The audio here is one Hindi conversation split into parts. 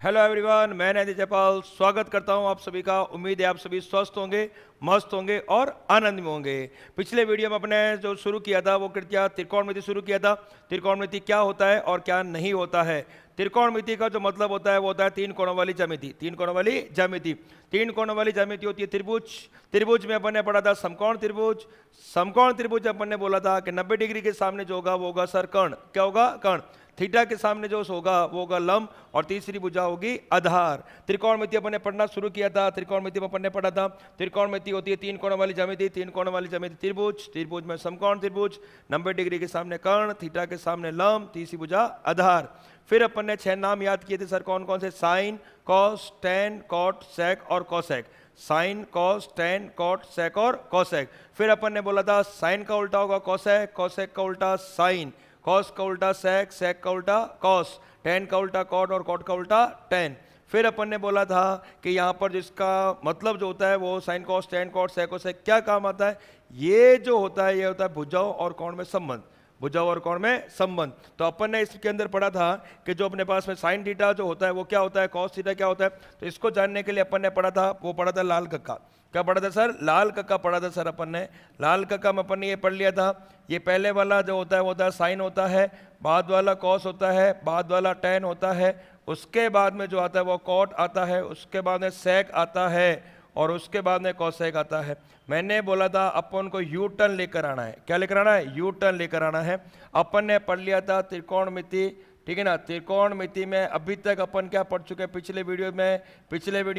हेलो एवरीवन, मैं नैदी जयपाल स्वागत करता हूं आप सभी का। उम्मीद है आप सभी स्वस्थ होंगे, मस्त होंगे और आनंद में होंगे। पिछले वीडियो में अपने जो शुरू किया था वो कृत्या त्रिकोणमिति शुरू किया था। त्रिकोणमिति क्या होता है और क्या नहीं होता है। त्रिकोणमिति का जो मतलब होता है वो होता है तीन कोणों वाली ज्यामिति। तीन कोणों वाली ज्यामिति, तीन कोणों वाली ज्यामिति होती है त्रिभुज। त्रिभुज में अपन ने पढ़ा था समकोण त्रिभुज। समकोण त्रिभुज अपन ने बोला था कि 90 डिग्री के सामने जो होगा वो होगा सर कर्ण। क्या होगा? कर्ण। थीटा के सामने जो होगा वो होगा लंब और तीसरी भुजा होगी आधार। त्रिकोणमिति अपन ने पढ़ना शुरू किया था। त्रिकोणमिति में अपन ने पढ़ा था त्रिकोणमिति होती है तीन कोणों वाली ज्यामिति। तीन कोणों वाली ज्यामिति त्रिभुज, त्रिभुज में समकोण त्रिभुज, 90 डिग्री के सामने कर्ण, थीटा के सामने लंब, तीसरी भुजा आधार। फिर अपन ने 6 नाम याद किए थे सर, कौन कौन से? Sine, cos, tan, cot, sec और cosec. Sine, cos, tan, cot, sec और कोसेक। फिर अपन ने बोला था साइन का उल्टा होगा कोसेक, कोसेक का उल्टा साइन, कॉस का उल्टा सेक, सेक का उल्टा कॉस, टेन का उल्टा कॉट और कॉट का उल्टा टेन। फिर अपन ने बोला था कि यहाँ पर जिसका मतलब जो होता है वो sign, cos, tan, cot, sec और सेक क्या काम आता है? ये जो होता है ये होता है भुजाओं और कोण में संबंध। भुजाओं और कोण में संबंध। तो अपन ने इसके अंदर पढ़ा था कि जो अपने पास में साइन थीटा जो होता है वो क्या होता है, कॉस थीटा क्या होता है। तो इसको जानने के लिए अपन ने पढ़ा था, वो पढ़ा था लाल कक्का। क्या पढ़ा था सर? लाल कक्का पढ़ा था सर अपन ने। लाल कक्का में अपन ने ये पढ़ लिया था, ये पहले वाला जो होता है वो होता है साइन होता है, बाद वाला कॉस होता है, बाद वाला टेन होता है, उसके बाद में जो आता है वो कॉट आता है, उसके बाद में सेक आता है और उसके बाद में कोसेक आता है। मैंने बोला था अपन को यू टर्न लेकर आना है। क्या लेकर आना है? यू टर्न लेकर आना है। अपन ने पढ़ लिया था त्रिकोणमिति, ठीक है ना। त्रिकोणमिति में अभी तक अपन क्या पढ़ चुके हैं? पिछले वीडियो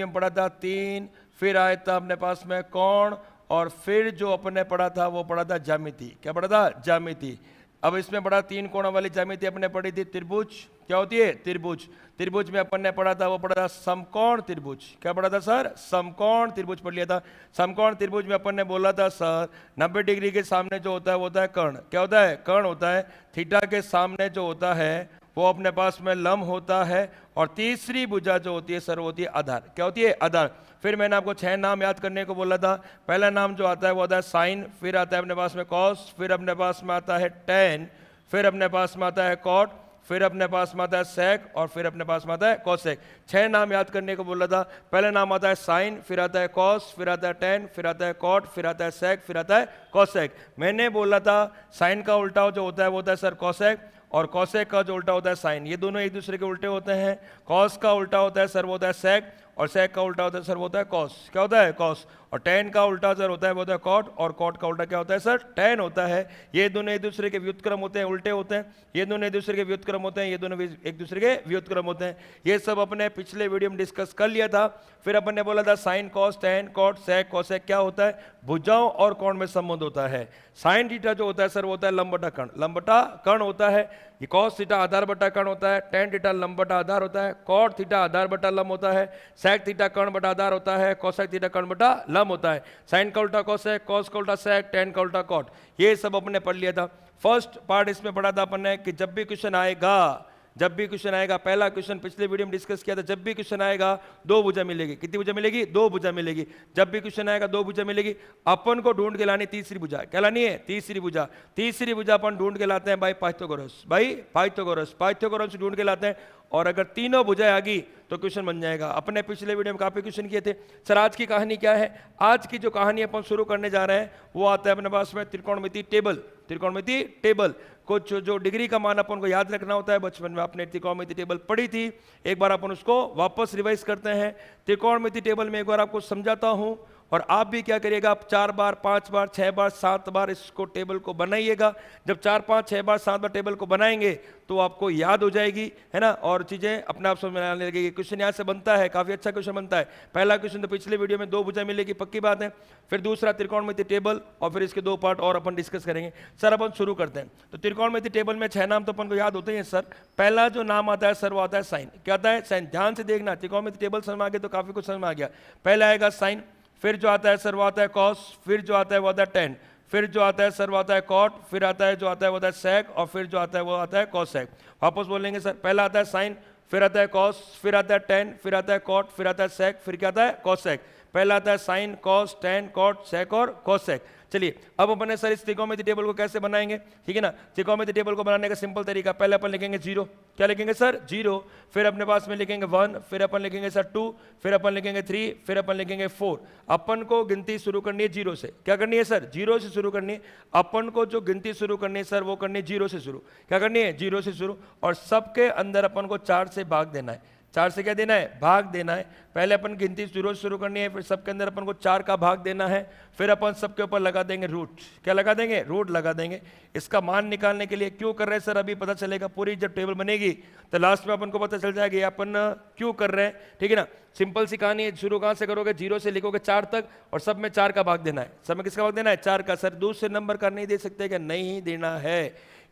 में पढ़ा था तीन, फिर आया था अपने पास में कोण और फिर जो अपन ने पढ़ा था वो पढ़ा था ज्यामिति। क्या पढ़ा था? ज्यामिति। अब इसमें पढ़ा तीन कोणों वाली ज्यामिति अपने पढ़ी थी त्रिभुज। क्या होती है? त्रिभुज। त्रिभुज में अपन ने पढ़ा था वो पढ़ा था समकोण त्रिभुज। क्या पढ़ा था सर? समकोण त्रिभुज पढ़ लिया था। समकोण त्रिभुज में अपन ने बोला था सर 90 डिग्री के सामने जो होता है वो होता है कर्ण। क्या होता है? कर्ण होता है। थीटा के सामने जो होता है वो अपने पास में लंब होता है और तीसरी भुजा जो होती है सर वो होती है आधार। क्या होती है? आधार। फिर मैंने आपको 6 नाम याद करने को बोला था। पहला नाम जो आता है वो आता है साइन, फिर आता है अपने पास में कॉस, फिर अपने पास में आता है टेन, फिर अपने पास में आता है कॉट, फिर अपने पास में आता है सेक और फिर अपने पास में आता है कोसेक। 6 नाम याद करने को बोला था। पहला नाम आता है साइन, फिर आता है कॉस, फिर आता है टेन, फिर आता है कॉट, फिर आता है सेक, फिर आता है कोसेक। मैंने बोला था साइन का उल्टा जो होता है वो होता है सर कोसेक और कोसेक का जो उल्टा होता है साइन। ये दोनों एक दूसरे के उल्टे होते हैं। कॉस का उल्टा होता है सर वो होता है सेक और सेक का उल्टा होता है सर वो होता है कॉस। क्या होता है? कॉस। और टेन का उल्टा सर होता है वो होता है कॉट और कॉट का उल्टा क्या होता है सर? टेन होता है। ये दोनों एक दूसरे के व्युत्क्रम होते हैं, उल्टे होते हैं। ये दोनों एक दूसरे के व्युत्क्रम होते हैं, ये दोनों एक दूसरे के व्युत्क्रम होते हैं। ये सब अपने पिछले वीडियो में डिस्कस कर लिया था। फिर अपन ने बोला था साइन, कॉस, टेन, कॉट, सेक, कोसेक क्या होता है? भुजाओं और कोण में संबंध होता है। साइन थीटा जो होता है सर वो होता है लंब बटा कर्ण। लंब बटा कर्ण होता है। ये कॉस थीटा आधार बटा कर्ण होता है, टेन थीटा लंब बटा आधार होता है, कॉट थीटा आधार बटा लंब होता है, सेक थीटा कर्ण बटा आधार होता है, कोसेक थीटा कर्ण बटा लंब होता है। साइन का उल्टा कोसेक, कॉस का उल्टा सेक, टेन का उल्टा कॉट। ये सब अपने पढ़ लिया था। फर्स्ट पार्ट इसमें पढ़ा था अपन ने कि जब भी क्वेश्चन आएगा, पहला क्वेश्चन पिछले वीडियो में डिस्कस किया था, जब भी क्वेश्चन आएगा दो भुजा मिलेगी। कितनी भुजा मिलेगी? दो भुजा मिलेगी। जब भी क्वेश्चन आएगा दो भुजा मिलेगी। अपन को ढूंढ के लानी तीसरी भुजा। क्या लानी है? तीसरी भुजा। तीसरी भुजा अपन ढूंढ के लाते हैं भाई पाइथागोरस। पाइथागोरस ढूंढ के लाते हैं और अगर तीनों भुजाएं आ गई तो क्वेश्चन बन जाएगा। अपने पिछले वीडियो में काफी क्वेश्चन किए थे। सर आज की कहानी क्या है? आज की जो कहानी अपन शुरू करने जा रहे हैं वो आता है अपने पास में त्रिकोणमिति टेबल। त्रिकोणमिति टेबल कुछ जो डिग्री का मान अपन को याद रखना होता है। बचपन में आपने त्रिकोणमिति टेबल पढ़ी थी, एक बार अपन उसको वापस रिवाइज करते हैं। त्रिकोणमिति टेबल में एक बार आपको समझाता हूं और आप भी क्या करिएगा, आप 4 बार, 5 बार, 6 बार, 7 बार इसको टेबल को बनाइएगा। जब 4, 5, 6 बार, 7 बार टेबल को बनाएंगे तो आपको याद हो जाएगी, है ना, और चीजें अपने आप समझ में आने लगेगी। क्वेश्चन यहाँ से बनता है, काफी अच्छा क्वेश्चन बनता है। पहला क्वेश्चन तो पिछले वीडियो में दो भुजा मिलेगी, पक्की बात है। फिर दूसरा त्रिकोणमिति टेबल और फिर इसके 2 पार्ट और अपन डिस्कस करेंगे। सर अपन शुरू करते हैं। तो त्रिकोणमिति टेबल में 6 नाम तो अपन को याद होते हैं सर। पहला जो नाम आता है सर वो आता है साइन। क्या आता है? साइन। ध्यान से देखना, त्रिकोणमिति टेबल समझ में आ गया तो काफी कुछ समझ में आ गया। पहला आएगा साइन, फिर जो आता है सर वो आता है कॉस, फिर जो आता है वो आता है टेन, फिर जो आता है सर वो आता है कॉट, फिर आता है जो आता है वो आता है सेक और फिर जो आता है वो आता है कोसेक। वापस बोलेंगे सर, पहला आता है साइन, फिर आता है कॉस, फिर आता है टेन, फिर आता है कॉट, फिर आता है सेक, फिर क्या आता है? कोसेक। पहला आता है sign, cos, tan, cot, sec और कोसेक। चलिए अब अपन सर इस त्रिकोणमिति टेबल को कैसे बनाएंगे, ठीक है ना। त्रिकोणमिति टेबल को बनाने का सिंपल तरीका, पहले अपन लिखेंगे 0, क्या लिखेंगे सर 0, फिर अपने पास में लिखेंगे 1, फिर अपन लिखेंगे सर 2, फिर अपन लिखेंगे 3, फिर अपन लिखेंगे 4। अपन को गिनती शुरू करनी है 0 से, क्या करनी है सर 0 से शुरू करनी है। अपन को जो गिनती शुरू करनी है सर वो करनी है 0 से शुरू, क्या करनी है 0 से शुरू, और सबके अंदर अपन को 4 से भाग देना है। 4 से क्या देना है, भाग देना है। पहले अपन गिनती 0 से शुरू करनी है, फिर सबके अंदर अपन को 4 का भाग देना है, फिर अपन सबके ऊपर लगा देंगे रूट, क्या लगा देंगे, रूट लगा देंगे। इसका मान निकालने के लिए क्यों कर रहे हैं सर, अभी पता चलेगा, पूरी जब टेबल बनेगी तो लास्ट में अपन को पता चल जाएगा अपन क्यों कर रहे हैं, ठीक है ना। सिंपल सी कहानी है, शुरू कहाँ से करोगे, 0 से लिखोगे 4 तक, और सब में 4 का भाग देना है। सब में किसका भाग देना है, 4 का। सर दूसरे नंबर का नहीं दे सकते, क्या नहीं देना है।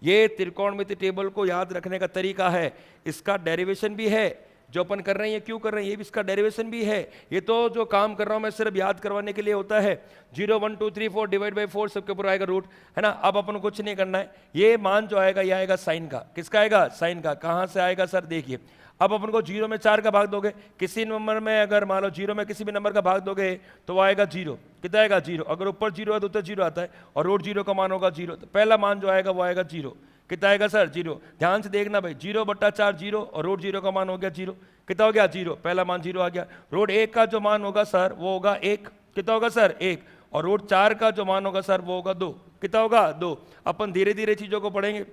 ये त्रिकोणमिति टेबल को याद रखने का तरीका है, इसका डेरिवेशन भी है जो अपन कर रहे हैं। ये क्यों कर रहे हैं, ये भी इसका डेरिवेशन भी है। ये तो जो काम कर रहा हूं मैं सिर्फ याद करवाने के लिए होता है। 0 1 2 3 4 डिवाइड बाई 4 सबके ऊपर आएगा रूट, है ना। अब अपन को कुछ नहीं करना है, ये मान जो आएगा ये आएगा साइन का। किसका आएगा, साइन का। कहां से आएगा सर, देखिए अब अपन को 0 में 4 का भाग दोगे, किसी नंबर में अगर मान लो 0 में किसी भी नंबर का भाग दोगे तो वो आएगा 0, कितना आएगा 0। अगर ऊपर 0 है तो ऊपर 0 आता है, और रूट 0 का मान होगा 0, तो पहला मान जो आएगा वो आएगा 0, कितना आएगा सर 0। ध्यान से देखना भाई, 0/4 0, और रूट 0 का मान हो गया 0, कितना हो गया 0, पहला मान 0 आ गया। रूट 1 का जो मान होगा सर वो होगा 1, कितना होगा सर 1, और रूट 4 का जो मान होगा सर वो होगा 2, कितना होगा 2। अपन धीरे धीरे चीजों को पढ़ेंगे।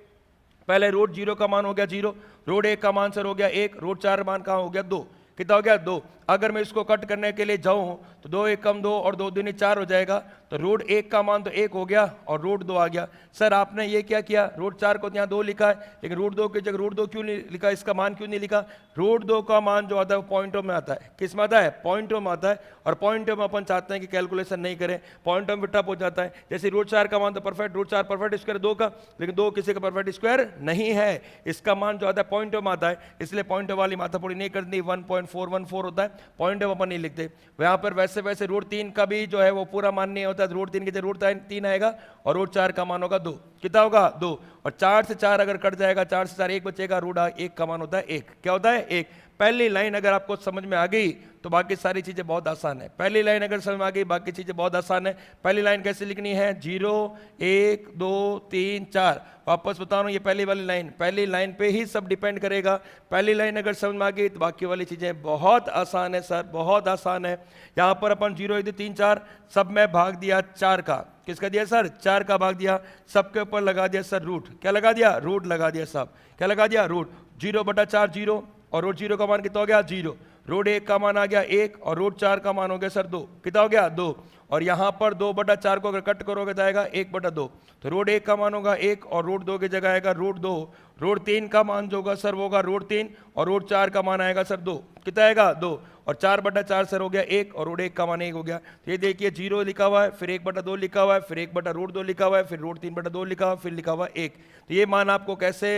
पहले रूट 0 का मान हो गया 0, रूट 1 का मान सर हो गया 1, रूट 4 मान कहाँ हो गया 2, कितना हो गया 2। अगर मैं इसको कट करने के लिए जाऊं तो 2 1 कम 2 और 2 दूनी 4 हो जाएगा, तो रूट 1 का मान तो 1 हो गया और रूट 2 आ गया। सर आपने ये क्या किया, रूट 4 को यहाँ 2 लिखा है, लेकिन रूट 2 की जगह रूट 2 क्यों नहीं लिखा, इसका मान क्यों नहीं लिखा। रूट 2 का मान जो आता है वो पॉइंटों में आता है, किस में आता है, पॉइंटों में आता है, और पॉइंटों में अपन चाहते हैं कि कैलकुलेशन नहीं करें, पॉइंटों में टप हो जाता है। जैसे रूट 4 का मान तो परफेक्ट, रूट 4 परफेक्ट स्क्वायर 2 का, लेकिन 2 किसी का परफेक्ट स्क्वायर नहीं है, इसका मान जो आता है पॉइंटों में आता है, इसलिए पॉइंटों वाली माथापूरी नहीं करनी। 1.414 होता है, पॉइंटों में अपन नहीं लिखते। वहां पर वैसे वैसे रूट 3 का भी जो है वो पूरा मान नहीं होता, रूट 3 की जगह रूट 3 आएगा, और रूट 4 का मान होगा 2, कितना होगा 2, और 4 से 4 अगर कट जाएगा, 4 से 4 1 बचेगा, रूट 1 का मान होता है 1, क्या होता है 1। पहली लाइन अगर आपको समझ में आ गई तो बाकी सारी चीजें बहुत आसान है। पहली लाइन अगर समझ में आ गई बाकी चीजें बहुत आसान है। पहली लाइन कैसे लिखनी है, 0 1 2 3 4। वापस बता रहा हूं, ये पहली वाली लाइन, पहली लाइन पे ही सब डिपेंड करेगा। पहली लाइन अगर समझ में आ गई तो बाकी वाली चीजें बहुत आसान है सर, बहुत आसान है। यहां पर अपन 0 1 2 3 4 सब में भाग दिया 4 का, किसका दिया सर 4 का भाग दिया, सबके ऊपर लगा दिया सर रूट, क्या लगा दिया रूट लगा दिया, सब क्या लगा दिया रूट। 0/4 0, और रूट 0 का मान कितना हो गया 0, रूट 1 का मान आ गया 1, और रूट 4 का मान हो गया सर 2, कितना हो गया 2। और यहां पर 2/4 को अगर कट करोगे तो आएगा 1/2, तो रूट 1 का मान होगा 1, और रूट 2 की जगह आएगा रूट 2। रूट 3 का मान जो होगा सर वो होगा रूट 3, और रूट 4 का मान आएगा सर 2, कितना आएगा 2, और 4/4 सर हो गया 1, और रूट 1 का मान 1 हो गया। तो ये देखिए 0 लिखा हुआ है, फिर 1/2 लिखा हुआ है, फिर 1/√2 लिखा हुआ है, फिर रूट 3/2 लिखा हुआ है, फिर लिखा हुआ 1। तो ये मान आपको कैसे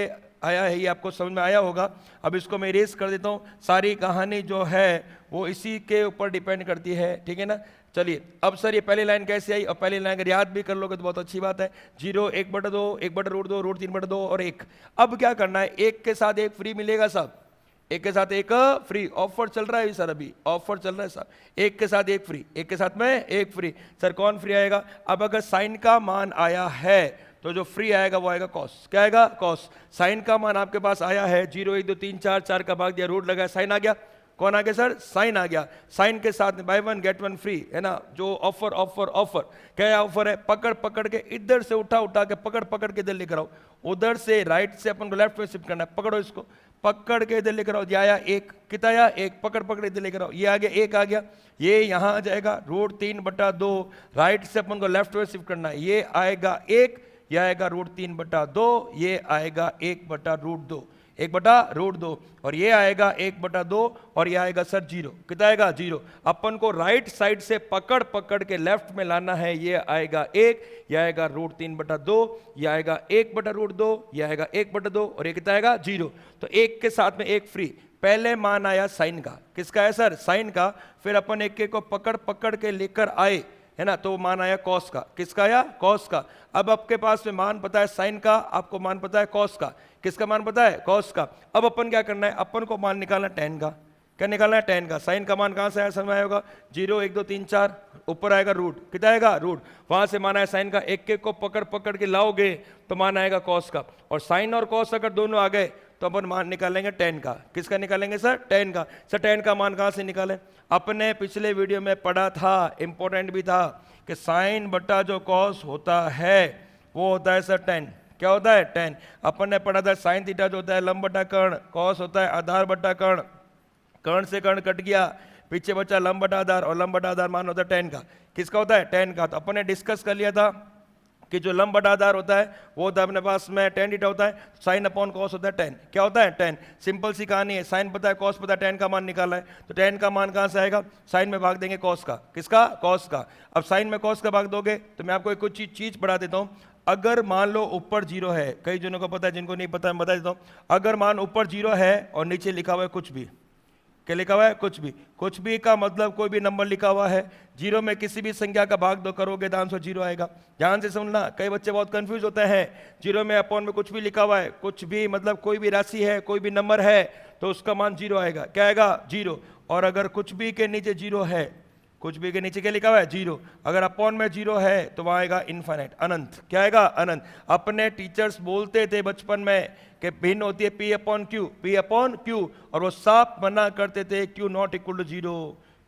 आया है ये आपको समझ में आया होगा। अब इसको मैं इरेज कर देता हूँ, सारी कहानी जो है वो इसी के ऊपर डिपेंड करती है, ठीक है ना। चलिए अब सर ये पहली लाइन कैसे आई, और पहली लाइन अगर याद भी कर लोगे तो बहुत अच्छी बात है। 0 1/2 1/√2 रूट 3/2 और 1। अब क्या करना है, 1 के साथ 1 फ्री मिलेगा साहब, 1 के साथ 1 फ्री, ऑफर चल रहा है सर, अभी ऑफर चल रहा है साहब, 1 के साथ 1 फ्री, 1 के साथ में 1 फ्री। सर कौन फ्री आएगा, अब अगर साइन का मान आया है तो जो फ्री आएगा वो आएगा कॉस, क्या आएगा कॉस। साइन का मान आपके पास आया है 0 1 2 3 4, 4 का भाग दिया, रूट लगाया, साइन आ गया, कौन आ गया सर साइन आ गया। साइन के साथ बाय 1 गेट 1 फ्री, है ना। जो ऑफर ऑफर ऑफर क्या ऑफर है, पकड़ पकड़ के इधर से उठा उठा के पकड़ पकड़ के इधर लेकर आओ, उधर से राइट से अपन को लेफ्ट में शिफ्ट करना है, पकड़ो इसको पकड़ के इधर लेकर आओ, ये आया 1, कितना आया 1, पकड़ पकड़ इधर लेकर आओ, ये आ गया 1 आ गया, ये यहाँ आ जाएगा रूट 3/2, राइट से अपन को लेफ्ट में शिफ्ट करना है, ये आएगा 1, यह आएगा रूट 3/2, ये आएगा 1/√2, 1/√2, और ये आएगा 1/2, और ये आएगा सर 0, कितना आएगा 0। अपन को राइट साइड से पकड़ पकड़ के लेफ्ट में लाना है, ये आएगा 1, यह आएगा रूट 3/2, यह आएगा 1/√2, यह आएगा 1/2, और ये कितना आएगा 0। तो 1 के साथ में 1 फ्री। पहले मान आया साइन का, किसका है सर साइन का, फिर अपन 1 को पकड़ पकड़ के लेकर आए, है ना, तो मान आया कॉस का, किसका आया कॉस का। अब आपके पास में मान पता है साइन का, आपको मान पता है कॉस का, किसका मान पता है कॉस का। अब अपन क्या करना है, अपन को मान निकालना टेन का, क्या निकालना है, टेन का। साइन का मान कहाँ से आया, समझ में आया होगा, 0 1 2 3 4, ऊपर आएगा रूट, कितना आएगा रूट, वहां से मान आया साइन का, एक एक को पकड़ पकड़ के लाओगे तो मान आएगा कॉस का, और साइन और कॉस अगर दोनों आ गए तो अपन मान निकालेंगे टेन का। किसका निकालेंगे सर, टेन का। सर टेन का मान कहाँ से निकालें, अपने पिछले वीडियो में पढ़ा था, इंपॉर्टेंट भी था, कि साइन बटा जो कॉस होता है वो होता है सर टेन। क्या होता है, टेन। अपन ने पढ़ा था साइन थीटा जो होता है लंब बटा कर्ण, कॉस होता है आधार बटा कर्ण, कर्ण से कर्ण कट गया, पीछे बचा लंब बटा आधार, और लंब बटा आधार मान होता है टेन का। किसका होता है, टेन का। तो अपन ने डिस्कस कर लिया था कि जो लंब बटा आधार होता है वो होता है अपने पास में टेन थीटा होता है, साइन अपॉन कॉस होता है टेन। क्या होता है, टेन। सिंपल सी कहानी है, साइन पता है कॉस पता है, टेन का मान निकालना है, तो टेन का मान कहाँ से आएगा, साइन में भाग देंगे कॉस का। किसका, कॉस का। अब साइन में कॉस का भाग दोगे तो मैं आपको एक कुछ चीज पढ़ा देता हूँ। अगर मान लो ऊपर 0 है, कई जनों को पता है, जिनको नहीं पता मैं बता देता हूँ। अगर मान ऊपर 0 है और नीचे लिखा हुआ है कुछ भी, क्या लिखा हुआ है, कुछ भी। कुछ भी का मतलब कोई भी नंबर लिखा हुआ है, 0 में किसी भी संख्या का भाग दो करोगे तो आंसर 0 आएगा। ध्यान से सुनना, कई बच्चे बहुत कंफ्यूज होते हैं। 0 में अपॉन में कुछ भी लिखा हुआ है, कुछ भी मतलब कोई भी राशि है, कोई भी नंबर है, तो उसका मान 0 आएगा। क्या आएगा, 0। और अगर कुछ भी के नीचे 0 है, कुछ भी के नीचे क्या लिखा हुआ है, 0, अगर अपॉन में 0 है तो वहां आएगा इनफाइनाइट, अनंत। क्या आएगा, अनंत। अपने टीचर्स बोलते थे बचपन में कि भिन्न होती है P upon Q, P upon Q, और वो साफ मना करते थे Q not equal to 0।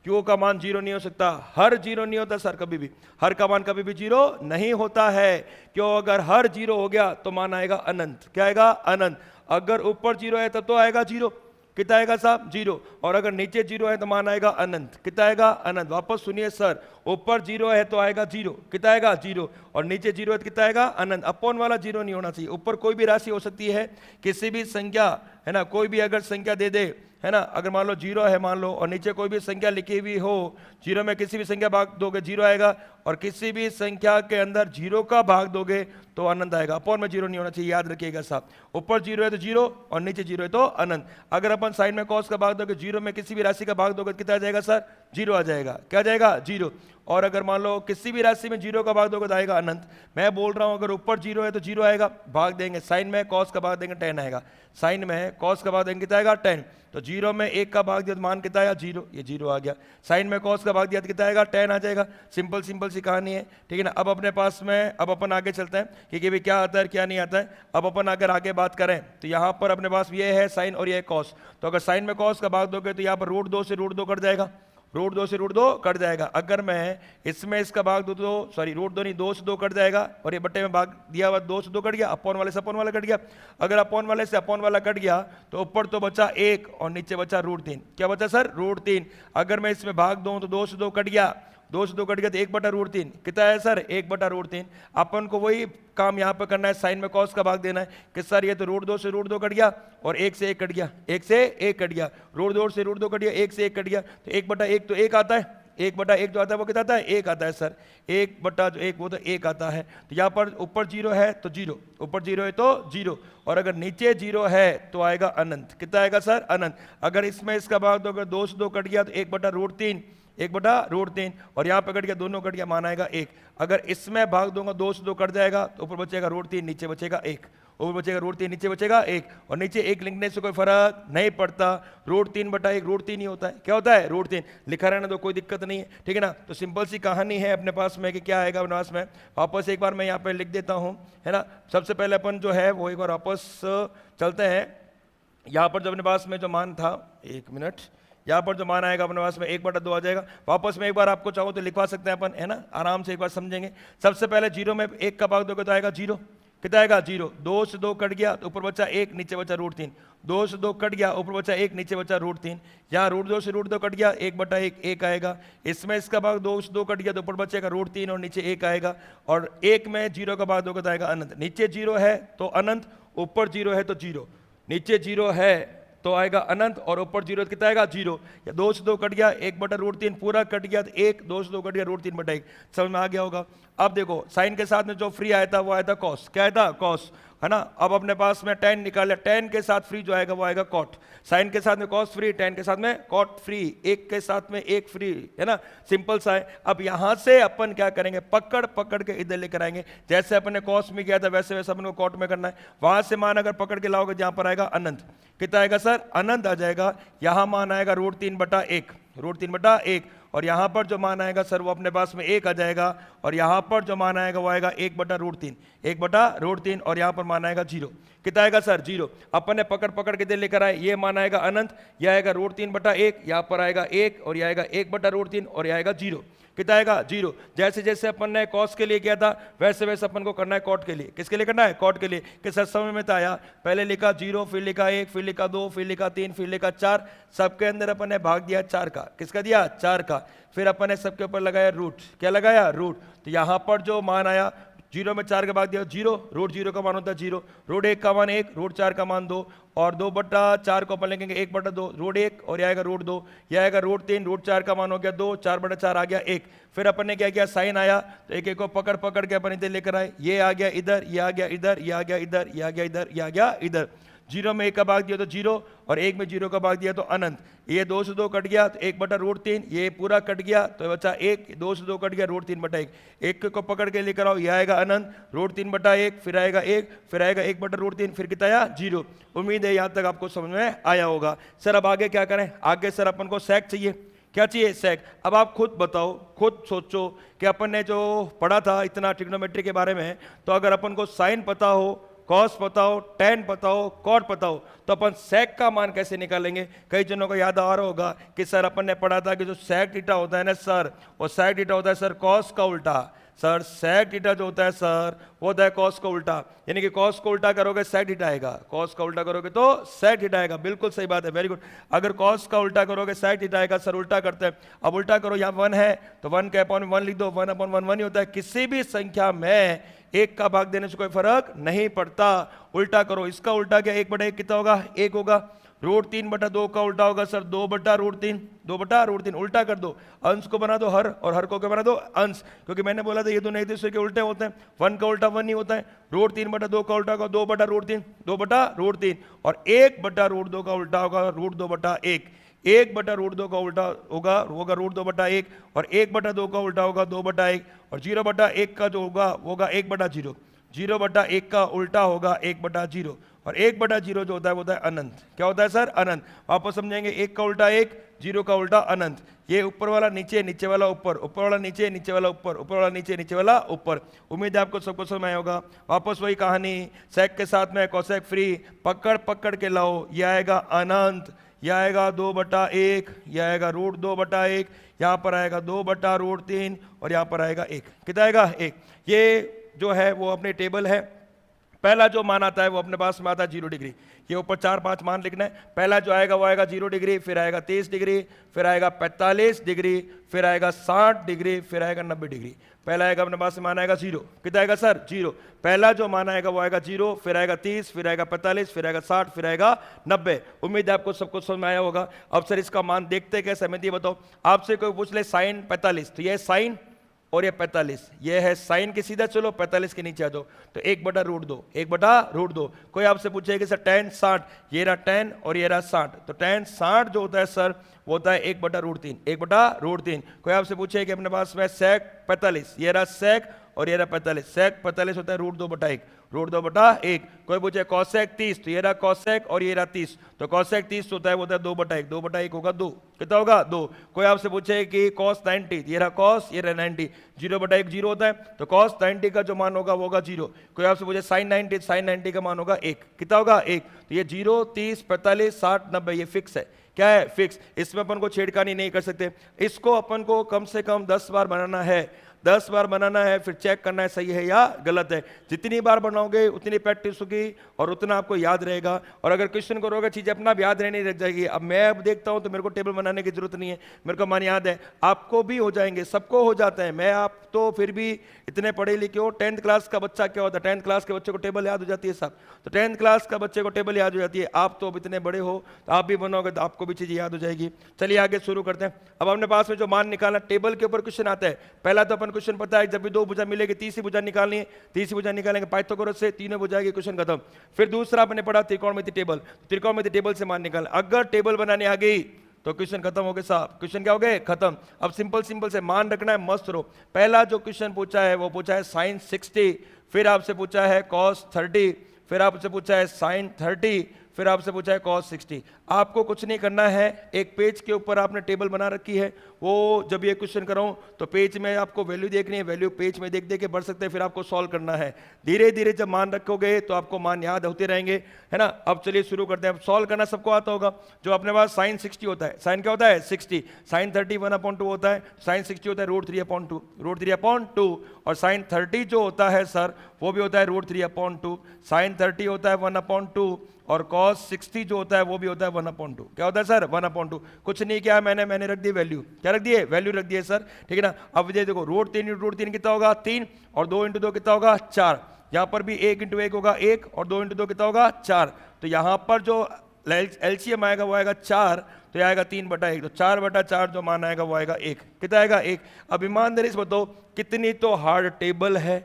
Q का मान 0 नहीं हो सकता, हर 0 नहीं होता सर, कभी भी हर का मान कभी भी 0 नहीं होता है। क्यों, अगर हर 0 हो गया तो मान आएगा अनंत। क्या आएगा, अनंत। अगर ऊपर 0 है तब तो आएगा 0, कितना आएगा साहब, 0। और अगर नीचे 0 है तो मान आएगा अनंत। कितना आएगा, अनंत। वापस सुनिए सर, ऊपर 0 है तो आएगा 0, कितना आएगा, 0। और नीचे 0 है तो कितना आएगा, अनंत। अपॉन वाला 0 नहीं होना चाहिए। ऊपर कोई भी राशि हो सकती है, किसी भी संख्या, है ना, कोई भी अगर संख्या दे दे, है ना, अगर मान लो 0 है मान लो, और नीचे कोई भी संख्या लिखी हुई हो, 0 में किसी भी संख्या भाग दोगे 0 आएगा, और किसी भी संख्या के अंदर 0 का भाग दोगे तो अनंत आएगा। अपॉन में 0 नहीं होना चाहिए, याद रखिएगा साहब। ऊपर 0 है तो 0 और नीचे 0 है तो अनंत। अगर अपन साइन में कॉस का भाग दोगे, 0 में किसी भी राशि का भाग दोगे कितना आ जाएगा सर, 0 आ जाएगा। क्या आ जाएगा, 0। और अगर मान लो किसी भी राशि में 0 का भाग दोगे तो आएगा अनंत। मैं बोल रहा हूं अगर ऊपर 0 है तो 0 आएगा, भाग देंगे, साइन में कॉस का भाग देंगे 10 आएगा, साइन में कॉस का भाग देंगे कितना आएगा, 10। तो 0 में 1 का भाग दिया तो मान कितना आया, 0, ये 0 आ गया। साइन में कॉस का भाग दिया तो कितना आएगा, 10 आ जाएगा। सिंपल सिंपल सी कहानी है, ठीक है ना। अब अपने पास में, अब अपन आगे चलते हैं कि भाई क्या आता है क्या नहीं आता है। अब अपन अगर आगे बात करें तो यहाँ पर अपने पास ये है साइन और ये है कॉस। तो अगर साइन में कॉस का भाग दोगे तो यहाँ पर रूट 2 से रूट 2 कट जाएगा, रूट 2 से रूट 2 कट जाएगा। अगर मैं इसमें इसका भाग दो तो सॉरी रूट 2 नहीं 2 से 2 कट जाएगा, और ये बट्टे में भाग दिया हुआ 2 से 2 कट गया, अपॉन वाले से अपॉन वाला कट गया। अगर अपॉन वाले से अपॉन वाला कट गया तो ऊपर तो बचा 1 और नीचे बचा रूट 3। क्या बचा सर, रूट 3। अगर मैं इसमें भाग दूं तो 2 से 2 कट गया, 2 से 2 कट गया तो 1 बटा रूट 3। कितना है सर, 1 बटा रूट 3। अपन को वही काम यहाँ पर करना है, साइन में कॉस का भाग देना है कि सर ये तो रूट 2 से रूट 2 कट गया और 1 से 1 कट गया, 1 से 1 कट गया, रूट 2 से रूट 2 कट गया, 1 से 1 कट गया, तो 1 बटा 1 तो 1 आता है, 1 बटा 1 जो आता है वो कितना आता है, 1 आता है सर। 1 बटा जो 1 वो तो 1 आता है। तो यहाँ पर ऊपर 0 है तो 0, ऊपर 0 है तो 0, और अगर नीचे 0 है तो आएगा अनंत। कितना आएगा सर, अनंत। अगर इसमें इसका भाग दो, अगर 2 से 2 कट गया तो 1 बटा रूट 3, 1 बटा रूट 3, और यहाँ पे कट गया, दोनों कट गया, मान आएगा 1। अगर इसमें भाग दूंगा 2 से 2 कट जाएगा तो ऊपर बचेगा रूट 3, नीचे बचेगा 1, ऊपर बचेगा रूट 3, नीचे बचेगा 1, और नीचे 1 लिखने से कोई फर्क नहीं पड़ता। रूट 3 बटा 1 रूट 3 ही होता है। क्या होता है, रूट 3। लिखा रहना तो कोई दिक्कत नहीं है, ठीक है ना। तो सिंपल सी कहानी है अपने पास में कि क्या आएगा अपने पास में। वापस एक बार मैं यहाँ पे लिख देता हूँ, है ना। सबसे पहले अपन जो है वो एक बार वापस चलते हैं। यहाँ पर जो अपने पास में जो मान था, 1 मिनट, यहाँ पर जो मान आएगा अपने पास में 1 बटा 2 आ जाएगा। वापस में एक बार आपको चाहो तो लिखवा सकते हैं अपन, है ना, आराम से एक बार समझेंगे। सबसे पहले 0 में 1 का भाग दोगे तो आएगा 0। कितना आएगा, 0। 2 से 2 कट गया तो ऊपर बचा 1, नीचे बचा रूट 3। 2 से 2 कट गया, ऊपर बचा 1, नीचे बचा रूट 3। यहाँ रूट 2 से रूट 2 कट गया, 1 बटा 1 1 आएगा। इसमें इसका भाग 2 से 2 कट गया तो ऊपर बचेगा रूट 3 और नीचे 1 आएगा। और 1 में 0 का भाग दोगे तो आएगा अनंत। नीचे 0 है तो अनंत, ऊपर 0 है तो 0। नीचे 0 है तो आएगा अनंत, और ऊपर 0 कितना आएगा, 0। या 2 से 2 कट गया, 1 बटा रूट 3 पूरा कट गया तो 1, 2 से 2 कट गया रूट 3 बटा 1। समझ में आ गया होगा। अब देखो साइन के साथ में जो फ्री आया था वो आया था कॉस। क्या आया था, कॉस। है ना। अब अपने पास में tan निकाले, tan के साथ फ्री जो आएगा वो आएगा cot, sin के साथ में cos फ्री, tan के साथ में cot फ्री, एक के साथ में एक फ्री, है ना, सिंपल सा है। अब यहां से अपन क्या करेंगे, पकड़ पकड़ के इधर लेकर आएंगे, जैसे अपन ने cos में किया था वैसे वैसे अपन को cot में करना है। वहां से मान अगर पकड़ के लाओगे जहां पर आएगा अनंत, कितना आएगा सर, अनंत आ जाएगा। यहां मान आएगा √3/1, √3/1, और यहां पर जो मान आएगा सर वो अपने पास में 1 आ जाएगा, और यहां पर जो मान आएगा वो आएगा 1/√3, 1/√3, और यहां पर मान आएगा 0, कितना आएगा सर 0। अपन ने पकड़ पकड़ के दे लेकर आए, ये मान आएगा अनंत, यह आएगा √3/1, यहां पर आएगा 1, और यह आएगा 1/√3, और यह आएगा 0, कितना आएगा 0। जैसे जैसे अपन ने कॉस के लिए किया था वैसे वैसे अपन को करना है कॉट के लिए। किसके लिए करना है, कॉट के लिए। कि सर समझ में तो आया, पहले लिखा 0, फिर लिखा 1, फिर लिखा 2, फिर लिखा 3, फिर लिखा 4, सबके अंदर अपन ने भाग दिया 4 का, किसका दिया 4 का, फिर अपन ने सबके ऊपर लगाया रूट, क्या लगाया रूट। तो यहां पर जो मान आया 0 में 4 का भाग दिया 0, √0 का मान होता है 0, √1 का मान 1, √4 का मान 2, और 2/4 को अपन लिखेंगे 1/2, √1, और यह आएगा √2, यह आएगा √3, √4 का मान हो गया 2, 4/4 आ गया 1। फिर अपन ने क्या किया, साइन आया तो एक एक को पकड़ पकड़ के अपन इधर लेकर आए, ये आ गया इधर, ये आ गया इधर, ये आ गया इधर, ये आ गया इधर, ये आ गया इधर। 0 में 1 का भाग दिया तो 0, और 1 में 0 का भाग दिया तो अनंत। ये 2 से 2 कट गया तो 1/√3, ये पूरा कट गया तो बचा 1, 2 से 2 कट गया √3/1, 1 को पकड़ के लेकर आओ, यह आएगा अनंत, √3/1, फिर आएगा 1, फिर आएगा 1/√3, फिर कितना आया 0। उम्मीद है यहां तक आपको समझ में आया होगा। सर अब आगे क्या करें, आगे सर अपन को सेक चाहिए, क्या चाहिए सेक। अब आप खुद बताओ, खुद सोचो कि अपन ने जो पढ़ा था इतना ट्रिग्नोमेट्री के बारे में, तो अगर अपन को साइन पता हो, कॉस पता हो, tan पता हो, कॉट पता हो, तो अपन सेक का मान कैसे निकालेंगे। कई जनों को याद आ रहा होगा कि सर अपन ने पढ़ा था कि जो सेक थीटा होता है ना सर, वो सेक थीटा होता है सर कॉस का उल्टा। सर सेक थीटा जो होता है सर वो होता है कॉस का उल्टा, यानी कि कॉस को उल्टा करोगे सेक थीटा आएगा, कॉस का उल्टा करोगे तो सेक थीटा आएगा। बिल्कुल सही बात है, वेरी गुड। अगर कॉस का उल्टा करोगे सेक थीटा आएगा। सर उल्टा करते हैं, अब उल्टा करो, यहाँ 1 है तो 1 के अपॉन 1 लिख दो, 1/1 1 ही होता है। किसी भी संख्या में 1 का भाग देने से कोई फर्क नहीं पड़ता। उल्टा करो, इसका उल्टा क्या 1/1 कितना होगा, 1 होगा। √3/2 का उल्टा होगा सर 2/√3, 2/√3, उल्टा कर दो, अंश को बना दो हर, और हर को क्या बना दो अंश, क्योंकि मैंने बोला था ये दोनों एक दूसरे के उल्टे होते हैं। 1 का उल्टा 1 ही होता है। √3/2 का उल्टा होगा 2/√3, 2/√3, और 1/√2 का उल्टा होगा √2/1, 1/√2 का उल्टा होगा √2/1, और 1/2 का उल्टा होगा 2/1, और 0/1 का जो होगा वो होगा 1/0, 0/1 का उल्टा होगा 1/0, और 1/0 जो होता है वो होता है अनंत। क्या होता है सर, अनंत। वापस समझेंगे, 1 का उल्टा 1, 0 का उल्टा अनंत। ये ऊपर वाला नीचे, नीचे वाला ऊपर, ऊपर वाला नीचे, नीचे वाला ऊपर, ऊपर वाला नीचे, नीचे वाला ऊपर। उम्मीद है आपको सबको समझ में आया होगा। वापस वही कहानी, सेक के साथ में कोसेक फ्री, पकड़ पकड़ के लाओ, यह आएगा अनंत, यह आएगा 2/1, यह आएगा √2/1, यहाँ पर आएगा 2/√3, और यहाँ पर आएगा 1, कितना आएगा 1। ये जो है वो अपनी टेबल है। पहला जो मान आता है वो अपने पास में आता है 0 डिग्री। ये ऊपर 4-5 मान लिखना है। पहला जो आएगा वो आएगा 0 डिग्री, फिर आएगा 30 डिग्री, फिर आएगा 45 डिग्री, फिर आएगा 60 डिग्री, फिर आएगा 90 डिग्री। पहला आएगा अपने पास में मान आएगा 0, कितना आएगा सर 0। पहला जो मान आएगा वो आएगा 0, फिर आएगा 30, फिर आएगा 45, फिर आएगा 60, फिर आएगा 90। उम्मीद है आपको सबको समझ में आया होगा। अब सर इसका मान देखते कैसे, मैं ये बताओ, आपसे कोई पूछ ले साइन 45, तो ये साइन और ये 45, ये है साइन के सीधा चलो 45 के नीचे आ जाओ, तो 1/√2, 1/√2। कोई आपसे पूछे कि सर tan 60, ये रहा tan और ये रहा 60, तो tan 60 जो होता है सर वो होता है 1/√3, 1/√3। कोई आपसे पूछे कि अपने पास में sec 45, ये रहा sec और ये रहा 45, sec 45 होता है √2/1, √2/1। कोई पूछे cosec 30, तो ये रहा cosec और ये रहा 30, तो cosec 30 होता है वो होता है 2/1, 2/1 होगा 2, कितना होगा 2। कोई आपसे पूछे कि cos 90, ये रहा cos, ये रहा 90, 0/1 0 होता है, तो cos 90 का जो मान होगा वो होगा 0। कोई आपसे पूछे sin 90, sin 90 का मान होगा 1, कितना होगा 1। तो ये 0, 30, 45, 60, 90 ये फिक्स है। क्या है, फिक्स। इसमें अपन को छेड़खानी नहीं कर सकते। इसको अपन को कम से कम 10 बार बनाना है, 10 बार बनाना है, फिर चेक करना है सही है या गलत है। जितनी बार बनाओगे उतनी प्रैक्टिस होगी और उतना आपको याद रहेगा। और अगर क्वेश्चन करोगे चीज़ें अपना भी याद रहने लग जाएगी। अब मैं अब देखता हूं तो मेरे को टेबल बनाने की जरूरत नहीं है, मेरे को मान याद है, आपको भी हो जाएंगे, सबको हो जाते हैं। मैं आप तो फिर भी इतने पढ़े लिखे हो। 10th क्लास का बच्चा क्या होता है, 10th क्लास के बच्चे को टेबल याद हो जाती है सब, तो 10th क्लास का बच्चे को टेबल याद हो जाती है। आप तो अब इतने बड़े हो तो आप भी बनोगे तो आपको भी चीज़ें याद हो जाएगी। चलिए आगे शुरू करते हैं। अब अपने पास में जो मान निकालना, टेबल के ऊपर क्वेश्चन आता है। पहला तो अपन अपन क्वेश्चन पता है, जब भी दो भुजा मिलेगी तीसरी भुजा निकालनी है, तीसरी भुजा निकालेंगे पाइथागोरस से, तीनों भुजा की क्वेश्चन खत्म। फिर दूसरा आपने पढ़ा त्रिकोणमिति टेबल, त्रिकोणमिति टेबल से मान निकाल, अगर टेबल बनाने आ गई तो क्वेश्चन खत्म हो गए साहब, क्वेश्चन क्या हो गए खत्म। अब सिंपल सिंपल से मान रखना है, मस्त रहो। पहला जो क्वेश्चन पूछा है वो पूछा है साइन 60, फिर आपसे पूछा है कॉस 30, फिर आपसे पूछा है साइन 30, फिर आपसे पूछा है कॉस 60। आपको कुछ नहीं करना है, एक पेज के ऊपर आपने टेबल बना रखी है, वो जब ये क्वेश्चन कराऊं तो पेज में आपको वैल्यू देखनी है, वैल्यू पेज में देख देख के बढ़ सकते हैं, फिर आपको सॉल्व करना है। धीरे धीरे जब मान रखोगे तो आपको मान याद होते रहेंगे, है ना। अब चलिए शुरू करते हैं। अब सॉल्व करना सबको आता होगा। जो अपने पास साइन 60 होता है, साइन क्या होता है 60, साइन 30 1/2 होता है, साइन 60 होता है √3/2, √3/2, और साइन 30 जो होता है सर वो भी होता है √3/2, साइन 30 होता है 1/2, और cos 60 जो होता है वो भी होता है 1/2। क्या होता है सर 1/2। कुछ नहीं किया मैंने रख दी वैल्यू, क्या रख दिए वैल्यू रख दिए सर, ठीक है ना। अब ये देखो √3 × √3 कितना होगा 3, और 2 × 2 कितना होगा 4, यहाँ पर भी 1 × 1 होगा 1, और 2 × 2 कितना होगा 4। तो यहाँ पर जो एलसीएम आएगा वो आएगा 4, तो यह आएगा 3/1, तो 4/4 जो मान आएगा वो आएगा 1, कितना आएगा 1। अब ईमानदारी से बताओ कितनी तो हार्ड टेबल है,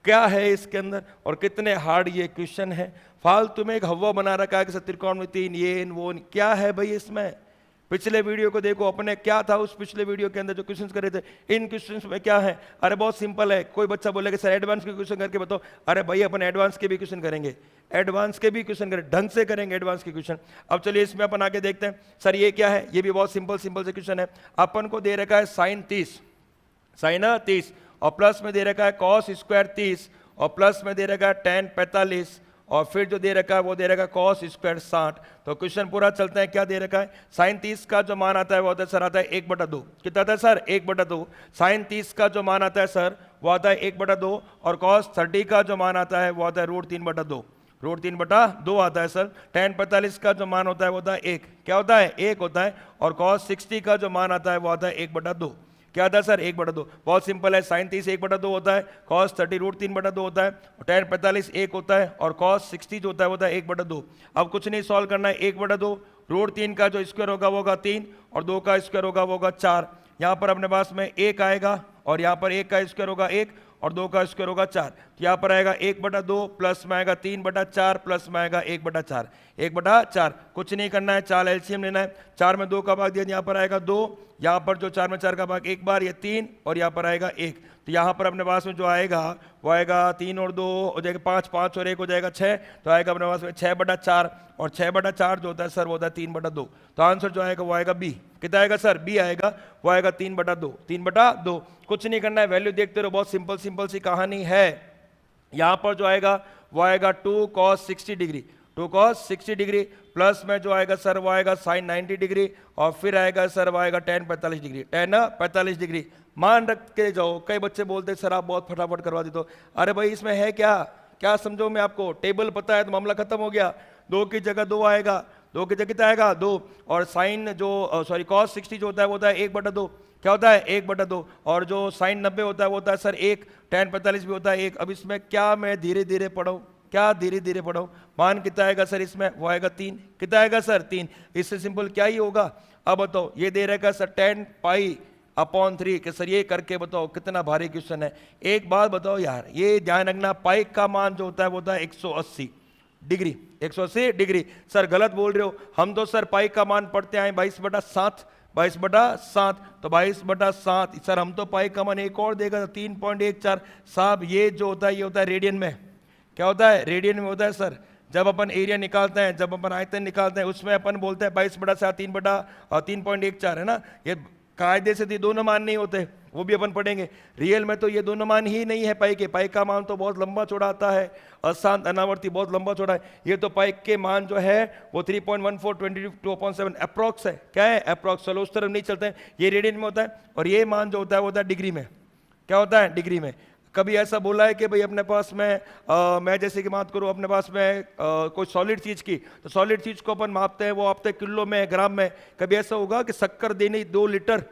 क्या है इसके अंदर, और कितने हार्ड ये क्वेश्चन है। फालतू में एक हवा बना रखा है कि त्रिकोणमिति ये वो, क्या है भाई इसमें। पिछले वीडियो को देखो, अपने क्या था उस पिछले वीडियो के अंदर जो क्वेश्चंस करे थे, इन क्वेश्चंस में क्या है। अरे बहुत सिंपल है। कोई बच्चा बोलेगा सर एडवांस के क्वेश्चन करके बताओ, अरे भाई अपन एडवांस के भी क्वेश्चन करेंगे, एडवांस के भी क्वेश्चन करें, ढंग से करेंगे एडवांस के क्वेश्चन। अब चलिए इसमें अपन आगे देखते हैं। सर ये क्या है, ये भी बहुत सिंपल सिंपल से क्वेश्चन है। अपन को दे रखा है साइन 30, साइन 30, और प्लस में दे रखा है कॉस स्क्वायर 30, और प्लस में दे रखा है tan 45, और फिर जो दे रखा है वो दे रखा है कॉस स्क्वायर 60। तो क्वेश्चन पूरा चलते हैं। क्या दे रखा है, साइन 30 का जो मान आता है वो आता है सर आता है 1/2, कितना आता है सर 1/2। साइन 30 का जो मान आता है सर वो आता है 1/2, और कॉस 30 का जो मान आता है वो आता है √3/2, √3/2 आता है सर। tan 45 का जो मान होता है वो होता है 1, क्या होता है 1 होता है, और कॉस 60 का जो मान आता है वो आता है 1/2, क्या आता है सर 1/2। बहुत सिंपल है, साइन 30 1/2 होता है, कॉस 30 √3/2 होता है, और tan 45 1 होता है, और कॉस 60 जो होता है वो होता है 1/2। अब कुछ नहीं सॉल्व करना है, 1/2 √3 का जो स्क्वायर होगा वो होगा 3, और 2 का स्क्वायर होगा वो होगा 4। यहाँ पर अपने पास में 1 आएगा, और यहाँ पर 1 का स्क्वायर होगा 1, और 2 का स्क्वायर होगा 4। तो यहाँ पर आएगा 1/2, प्लस में आएगा 3/4, प्लस में आएगा 1/4, 1/4। कुछ नहीं करना है, 4 एलसीएम लेना है। 4 में 2 का भाग दिया, यहाँ पर आएगा 2, यहाँ पर जो 4 में 4 का भाग एक बार, ये 3, और यहाँ पर आएगा 1। तो यहाँ पर अपने पास में जो आएगा वो आएगा 3 और 2 हो जाएगा 5, 5 और 1 हो जाएगा 6, तो आएगा अपने पास में 6/4, और 6/4 जो होता है सर वो होता है 3/2। तो आंसर जो आएगा वो आएगा बी, कितना आएगा सर बी आएगा, वो आएगा 3/2, 3/2। कुछ नहीं करना है, वैल्यू देखते रहो, बहुत सिंपल सिंपल सी कहानी है। यहाँ पर जो आएगा वो आएगा 2 cos 60 degree, 2 cos 60 degree, plus में जो आएगा सर वो आएगा साइन 90 डिग्री, और फिर आएगा सर वो आएगा tan 45 डिग्री, tan 45 डिग्री। मान रख के जाओ। कई बच्चे बोलते हैं सर आप बहुत फटाफट करवा देते हो, अरे भाई इसमें है क्या, क्या समझो, मैं आपको टेबल पता है तो मामला खत्म हो गया। 2 की जगह 2 आएगा, 2 की जगह कितना आएगा 2, और साइन जो सॉरी कॉस 60 जो होता है वो होता है 1/2, क्या होता है 1/2, और जो साइन 90 होता है वो होता है सर 1, tan 45 भी होता है 1। अब इसमें क्या मैं धीरे धीरे पढ़ाऊँ, क्या धीरे धीरे पढ़ाऊँ। मान कितना आएगा सर इसमें, वो आएगा 3, कितना आएगा सर 3। इससे सिंपल क्या ही होगा। अब बताओ ये दे रहेगा सर tan π/3, कि सर ये करके बताओ कितना भारी क्वेश्चन है। एक बात बताओ यार, ये ध्यान रखना, पाई का मान जो होता है वो होता है 180 डिग्री, 180 डिग्री। सर गलत बोल रहे हो, हम तो सर पाई का मान पढ़ते आए 22/7, 22/7, तो 22/7 सर हम तो पाई का मान एक और देगा 3.14 साहब। ये जो होता है ये होता है रेडियन में, क्या होता है रेडियन में होता है सर। जब अपन एरिया निकालते हैं, जब अपन आयतन निकालते हैं, उसमें अपन बोलते हैं 22/7 3/3.14 है ना। ये कायदे से ये दोनों मान नहीं होते, वो भी अपन पढ़ेंगे। रियल में तो ये दोनों मान ही नहीं है पाई के। पाई का मान तो बहुत लंबा चौड़ा आता है, अशांत अनावर्ती बहुत लंबा चौड़ा है। ये तो पाई के मान जो है वो 3.1422/7 अप्रॉक्स है, क्या है अप्रॉक्स। चलो उस तरफ नहीं चलते हैं, ये रेडियन में होता है, और ये मान जो होता है वो होता है डिग्री में, क्या होता है डिग्री में। कभी ऐसा बोला है कि भाई अपने पास में मैं जैसे कि बात करूं अपने पास में कोई सॉलिड चीज की, तो सॉलिड चीज को अपन मापते हैं, वो मापते हैं किलो में ग्राम में। कभी ऐसा होगा कि शक्कर देनी 2 लीटर,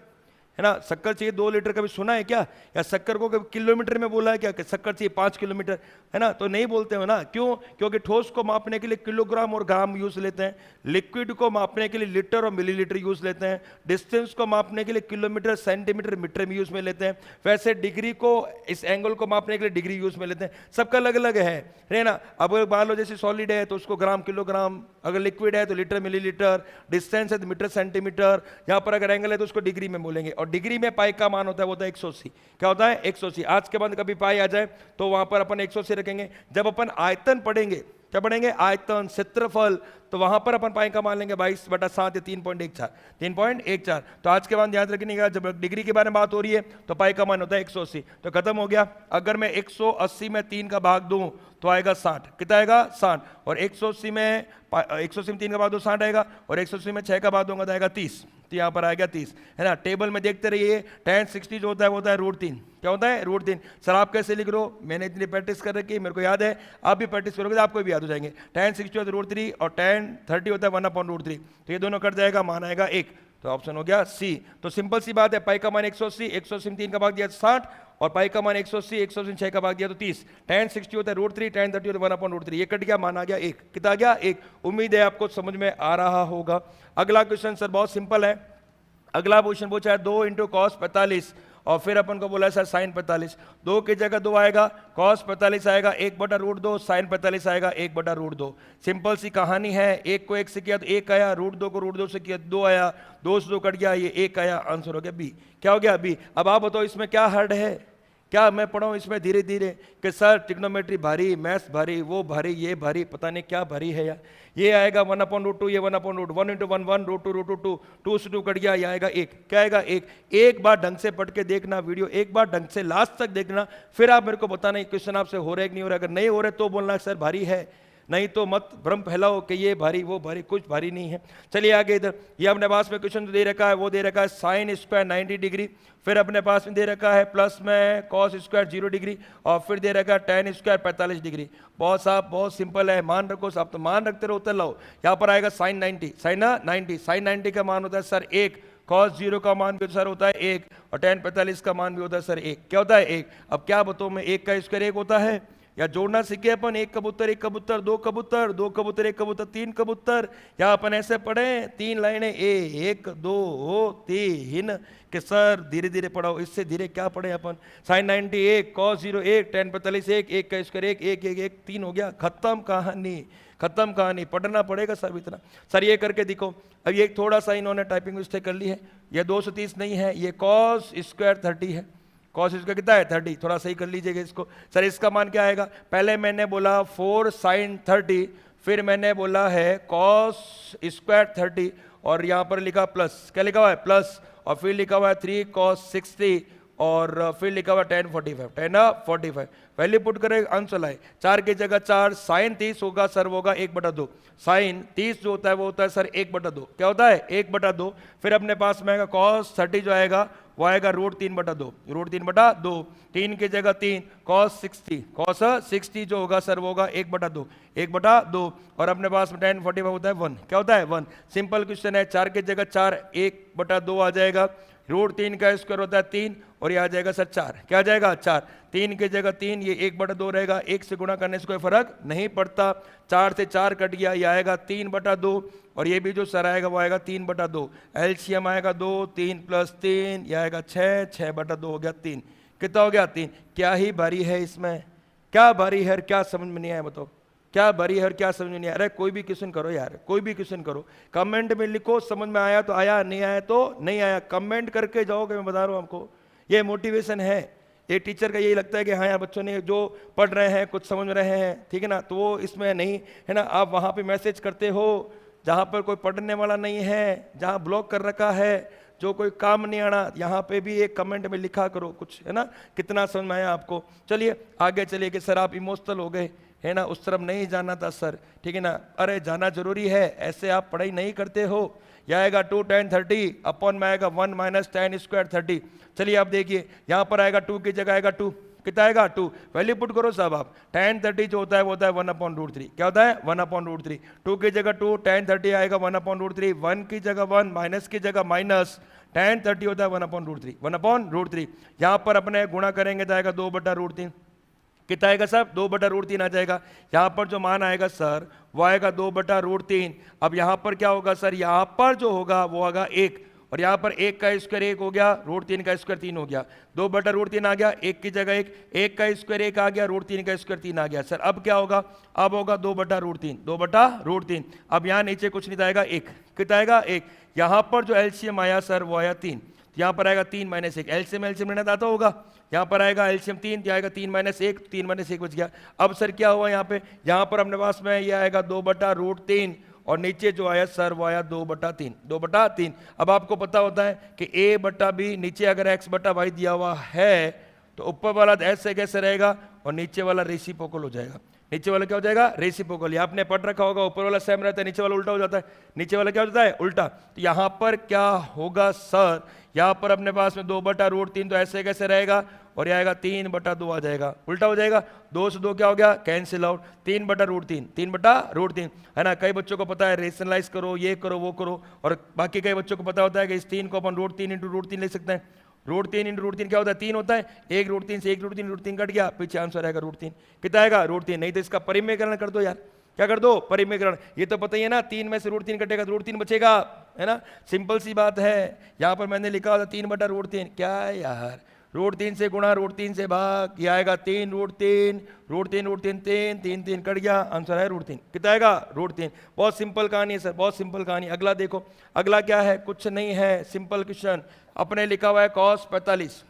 है ना। शक्कर चाहिए 2 लीटर, कभी सुना है क्या? या शक्कर को कभी किलोमीटर में बोला है क्या कि शक्कर चाहिए 5 किलोमीटर, है ना? तो नहीं बोलते हो ना, क्यों? क्योंकि ठोस को मापने के लिए किलोग्राम और ग्राम यूज लेते हैं, लिक्विड को मापने के लिए लीटर और मिलीलीटर यूज लेते हैं, डिस्टेंस को मापने के लिए किलोमीटर, सेंटीमीटर, मीटर में यूज में लेते हैं, वैसे डिग्री को, इस एंगल को मापने के लिए डिग्री यूज में लेते हैं, सबका अलग अलग है ना। अब मान लो जैसे सॉलिड है तो उसको ग्राम किलोग्राम, अगर लिक्विड है तो लीटर मिलीलीटर, डिस्टेंस है तो मीटर सेंटीमीटर, यहां पर अगर एंगल है तो उसको डिग्री में बोलेंगे। और डिग्री में पाई का मान होता है, वो होता है 180। क्या होता है? 180। आज के बाद कभी पाई आ जाए तो वहां पर अपन 180 रखेंगे। जब अपन आयतन पढ़ेंगे, क्या पढ़ेंगे? आयतन, क्षेत्रफल, तो वहां पर अपन पाई का मान लेंगे 22/7 या 3.14, 3.14। तो आज के बाद याद रखने का, जब डिग्री के बारे में बात हो रही है तो पाई का मान होता है 180। तो खत्म हो गया। अगर मैं 180 में 3 का भाग दूं तो आएगा 60। कितना आएगा? 60। और 180 में 3 का भाग दो 60 आएगा, और 180 में 6 का भाग दूंगा तो आएगा 30। तो यहाँ पर आएगा 30, है ना। टेबल में देखते रहिए, tan 60 जो होता है वो होता है √3। क्या होता है? √3। सर आप कैसे लिख रहे हो? मैंने इतनी प्रैक्टिस कर रखी है, मेरे को याद है। आप भी प्रैक्टिस करोगे तो आपको भी याद हो जाएंगे। tan 60 होता है √3 और tan 30 होता है 1/√3। तो ये दोनों कट जाएगा, मान आएगा 1। तो ऑप्शन हो गया सी। तो सिंपल सी बात है, पाई का मान 180, 180 में 3 का भाग दिया 60, और पाई का मान 180, 180 में 6 का भाग दिया तो 30। tan 60 होता है √3, tan 30 होता है 1/√3। ये कट गया, मान आ गया 1। कितना आ गया? 1। उम्मीद है आपको समझ में आ रहा होगा। अगला क्वेश्चन सर बहुत सिंपल है। अगला क्वेश्चन पूछा है 2 × cos 45, और फिर अपन को बोला है सर sin 45। 2 की जगह 2 आएगा, cos 45 आएगा 1/√2, sin 45 आएगा 1/√2। सिंपल सी कहानी है। 1 को 1 से किया तो 1 आया, √2 को √2 से किया 2 आया, 2 से 2 कट गया, ये 1 आया। आंसर हो गया बी। क्या हो गया? बी। अब आप बताओ इसमें क्या हार्ड है? क्या मैं पढ़ाऊँ इसमें धीरे धीरे कि सर ट्रिग्नोमेट्री भारी, मैथ्स भारी, वो भारी, ये भारी, पता नहीं क्या भारी है यार। ये आएगा 1/√2, ये 1/√1, 1 × 1 1, √2, 2 से 2 कट गया, ये आएगा 1। क्या आएगा? 1। एक बार ढंग से पढ़ के देखना वीडियो, एक बार ढंग से लास्ट तक देखना, फिर आप मेरे को बताना क्वेश्चन आपसे हो रहा है कि नहीं हो रहा। अगर नहीं हो रहे तो बोलना सर भारी है, नहीं तो मत भ्रम फैलाओ कि ये भारी वो भारी, कुछ भारी नहीं है। चलिए आगे इधर, ये अपने पास में क्वेश्चन दे रखा है, वो दे रखा है sin स्क्वायर 90 डिग्री, फिर अपने पास में दे रखा है प्लस में cos स्क्वायर 0 डिग्री, और फिर दे रखा है tan स्क्वायर 45 डिग्री। बहुत साहब बहुत सिंपल है, मान रखो साहब, तो मान रखते रहो, उतर लाओ। यहाँ पर आएगा sin 90, sin 90 का मान होता है सर 1, cos 0 का मान भी सर होता है 1, और tan 45 का मान भी होता है सर 1। क्या होता है? 1। अब क्या बताऊँ मैं, 1 का स्क्वायर 1 होता है, या जोड़ना सीखे अपन, 1 कबूतर 1 कबूतर, 2 कबूतर 2 कबूतर 1 कबूतर 3 कबूतर, या अपन ऐसे पढ़े 3 लाइनें 1 2 3 कि सर धीरे धीरे पढ़ाओ, इससे धीरे क्या पढ़े अपन। sin 90 1, cos 0 1, tan 45 1, 1 का स्क्वायर 1, 1 1 1 3 हो गया, खत्म कहानी, खत्म कहानी। पढ़ना पड़ेगा सब इतना। सर ये करके दिखो। अब ये थोड़ा सा इन्होंने टाइपिंग मिस्टेक कर ली है, ये 230 नहीं है, ये cos स्क्वायर 30 है। cos इसका कितना है? 30। थोड़ा सही कर लीजिएगा इसको। सर इसका मान क्या आएगा? पहले मैंने बोला 4 sin 30, फिर मैंने बोला है cos स्क्वायर 30, और यहाँ पर लिखा प्लस, क्या लिखा हुआ है? प्लस, और फिर लिखा हुआ है 3 cos 60, और फिर लिखा हुआ 10 45, 10 45। वैल्यू पुट करें, आंसर लाए। 4 की जगह 4, sin 30 होगा सर, वो होगा 1/2। sin 30 जो होता है वो होता है सर 1/2। क्या होता है? 1/2। फिर अपने पास में आएगा cos 30 जो आएगा वो आएगा √3/2, √3/2। 3 की जगह 3, cos 60 जो होगा सर वो होगा 1/2, 1/2। और अपने पास में 10 45 होता है 1। क्या होता है? 1। सिंपल क्वेश्चन है। 4 की जगह 4, 1/2 आ जाएगा, √3 का स्क्वायर होता है 3, और ये आ जाएगा सर 4। क्या आ जाएगा? 4। 3 की जगह 3, ये 1/2 रहेगा, 1 से गुणा करने से कोई फर्क नहीं पड़ता। 4 से 4 कट गया, ये आएगा 3/2, और ये भी जो सर आएगा वो आएगा 3/2। एलसीएम आएगा 2, 3 + 3, ये आएगा 6, 6/2 हो गया 3। कितना हो गया? 3। क्या ही भारी है इसमें, क्या भारी है, क्या समझ में नहीं आया बताओ, क्या भारी है और क्या समझ में नहीं आ रहा है? कोई भी क्वेश्चन करो यार, कोई भी क्वेश्चन करो, कमेंट में लिखो, समझ में आया तो आया, नहीं आया तो नहीं आया, कमेंट करके जाओगे। मैं बता रहा हूँ आपको, ये मोटिवेशन है। एक टीचर का यही लगता है कि हाँ यार बच्चों ने जो पढ़ रहे हैं कुछ समझ रहे हैं, ठीक है ना, तो वो इसमें नहीं है ना। आप वहाँ पे मैसेज करते हो जहाँ पर कोई पढ़ने वाला नहीं है, जहाँ ब्लॉक कर रखा है, जो कोई काम नहीं आना, यहाँ पे भी एक कमेंट में लिखा करो कुछ, है ना, कितना समझ में आया आपको। चलिए आगे चलिए कि सर आप इमोशनल हो गए, है ना, उस तरफ नहीं जाना था सर, ठीक है ना। अरे जाना जरूरी है, ऐसे आप पढ़ाई नहीं करते हो। यह आएगा 2 tan 30 अपॉन में आएगा 1 - tan स्क्वायर 30। चलिए आप देखिए, यहाँ पर आएगा 2 की जगह आएगा 2, कितना आएगा 2, वैल्यू पुट करो साहब आप। tan 30 जो होता है वो होता है 1/√3। क्या होता है? 1/√3। 2 की जगह 2, tan 30 आएगा 1/√3, 1 की जगह 1, माइनस की जगह माइनस, tan 30 होता है 1/√3, 1/√3। यहाँ पर अपने गुणा करेंगे तो आएगा 2/√3। कितना आएगा सर? 2/√3 आ जाएगा। यहाँ पर जो मान आएगा सर वो आएगा 2/√3। अब यहाँ पर क्या होगा सर? यहाँ पर जो होगा वो होगा 1, और यहाँ पर 1 का स्क्वायर 1 हो गया, √3 का स्क्वायर 3 हो गया, 2/√3 आ गया, 1 की जगह 1 का स्क्वायर 1 आ गया, √3 का स्क्वायर 3 आ गया। सर अब क्या होगा? अब होगा 2/√3, 2/√3। अब यहाँ नीचे कुछ नहीं आएगा, 1। कितना आएगा? 1। यहाँ पर जो एलसीएम आया सर वो आया 3, यहाँ पर आएगा 3 - 1। एलसीएम लेना आता होगा, यहाँ पर आएगा एलसीएम 3, आएगा 3 - 1, 3 - 1 बच गया। अब सर क्या हुआ यहाँ पे? यहाँ पर अपने पास में ये आएगा 2/√3, और नीचे जो आया सर वो आया 2/3, 2/3। अब आपको पता होता है कि a/b, नीचे अगर x/y दिया हुआ है तो ऊपर वाला ऐसे कैसे रहेगा और नीचे वाला रेसिप्रोकल हो जाएगा। नीचे वाला क्या हो जाएगा? रेसिप्रोकल। आपने पढ़ रखा होगा, ऊपर वाला सेम रहता है, नीचे वाला उल्टा हो जाता है। नीचे वाला क्या हो जाता है? उल्टा। तो यहाँ पर क्या होगा सर? यहाँ पर अपने पास में 2/√3, तो ऐसे कैसे रहेगा, और यह आएगा 3/2 आ जाएगा, उल्टा हो जाएगा। 2 से 2 क्या हो गया? Cancel out. 3/√3, 3/√3 है ना। कई बच्चों को पता है रेशनलाइज करो, ये करो वो करो, और बाकी कई बच्चों को पता होता है कि इस 3 को अपन √3 × √3 ले सकते हैं। √3 × √3 क्या होता है? 3 होता है। 1 √3 से 1 √3 कट गया, पीछे आंसर आएगा √3। कितना आएगा? √3। नहीं तो इसका परिमेयकरण कर दो यार। क्या कर दो? परिमेयकरण। ये तो पता ही है ना, 3 में से √3 कटेगा तो √3 बचेगा, है ना। सिंपल सी बात है। यहाँ पर मैंने लिखा था 3/√3। क्या है यार? √3 से गुणा, √3 से भाग, ये आएगा 3 √3, √3 √3 3, 3 3 कट गया, आंसर है √3। कितना आएगा? √3। बहुत सिंपल कहानी है सर, बहुत सिंपल कहानी। अगला देखो, अगला क्या है? कुछ नहीं है, सिंपल क्वेश्चन। अपने लिखा हुआ है cos 45।